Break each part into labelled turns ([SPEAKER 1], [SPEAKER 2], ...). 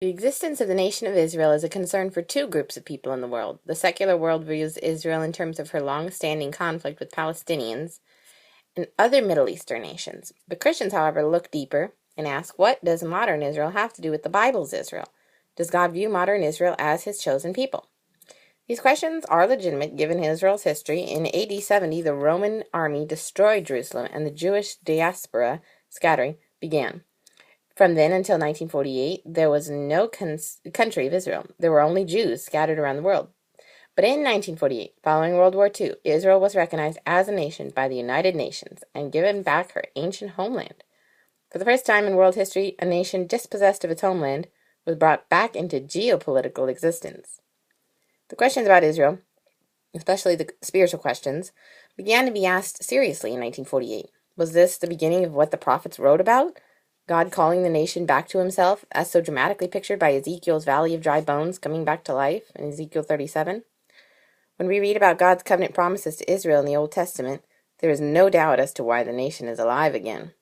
[SPEAKER 1] The existence of the nation of Israel is a concern for two groups of people in the world. The secular world views Israel in terms of her long-standing conflict with Palestinians and other Middle Eastern nations. But Christians, however, look deeper and ask, what does modern Israel have to do with the Bible's Israel? Does God view modern Israel as his chosen people? These questions are legitimate given Israel's history. In AD 70, the Roman army destroyed Jerusalem and the Jewish diaspora scattering began. From then until 1948, there was no country of Israel. There were only Jews scattered around the world. But in 1948, following World War II, Israel was recognized as a nation by the United Nations and given back her ancient homeland. For the first time in world history, a nation dispossessed of its homeland was brought back into geopolitical existence. The questions about Israel, especially the spiritual questions, began to be asked seriously in 1948. Was this the beginning of what the prophets wrote about? God calling the nation back to himself, as so dramatically pictured by Ezekiel's valley of dry bones coming back to life in Ezekiel 37? When we read about God's covenant promises to Israel in the Old Testament, there is no doubt as to why the nation is alive again.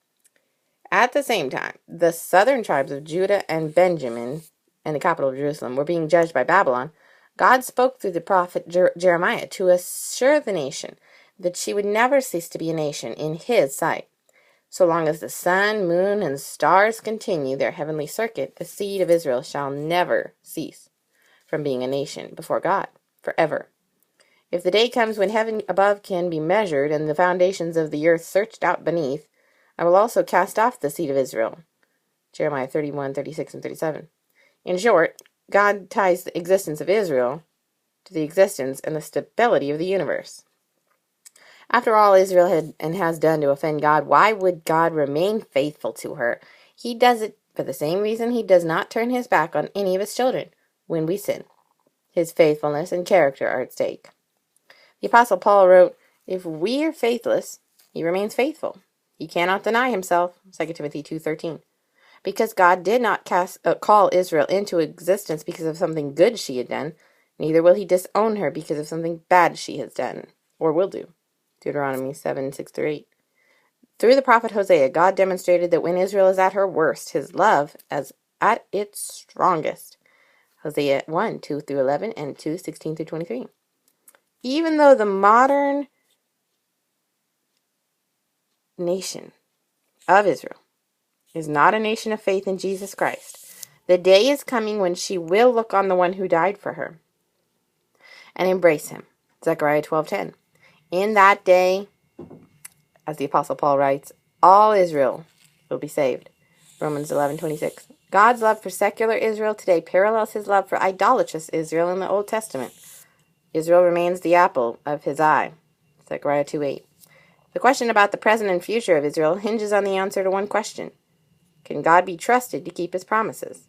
[SPEAKER 1] At the same time, the southern tribes of Judah and Benjamin, and the capital of Jerusalem, were being judged by Babylon. God spoke through the prophet Jeremiah to assure the nation that she would never cease to be a nation in his sight. So long as the sun, moon, and stars continue their heavenly circuit, the seed of Israel shall never cease from being a nation before God, forever. If the day comes when heaven above can be measured and the foundations of the earth searched out beneath, I will also cast off the seed of Israel. Jeremiah 31, 36, and 37. In short, God ties the existence of Israel to the existence and the stability of the universe. After all Israel had and has done to offend God, why would God remain faithful to her? He does it for the same reason he does not turn his back on any of his children when we sin. His faithfulness and character are at stake. The Apostle Paul wrote, "If we are faithless, he remains faithful. He cannot deny himself," 2 Timothy 2:13. Because God did not call Israel into existence because of something good she had done, neither will he disown her because of something bad she has done, or will do. Deuteronomy 7, 6-8. Through the prophet Hosea, God demonstrated that when Israel is at her worst, his love is at its strongest. Hosea 1, 2-11 and 2, 16-23. Even though the modern nation of Israel is not a nation of faith in Jesus Christ, the day is coming when she will look on the one who died for her and embrace him. Zechariah 12:10. In that day, as the Apostle Paul writes, all Israel will be saved. Romans 11:26. God's love for secular Israel today parallels his love for idolatrous Israel in the Old Testament. Israel remains the apple of his eye. Zechariah 2:8. The question about the present and future of Israel hinges on the answer to one question. Can God be trusted to keep his promises?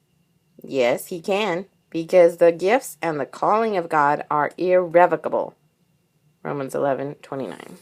[SPEAKER 1] Yes, he can, because the gifts and the calling of God are irrevocable. Romans 11:29.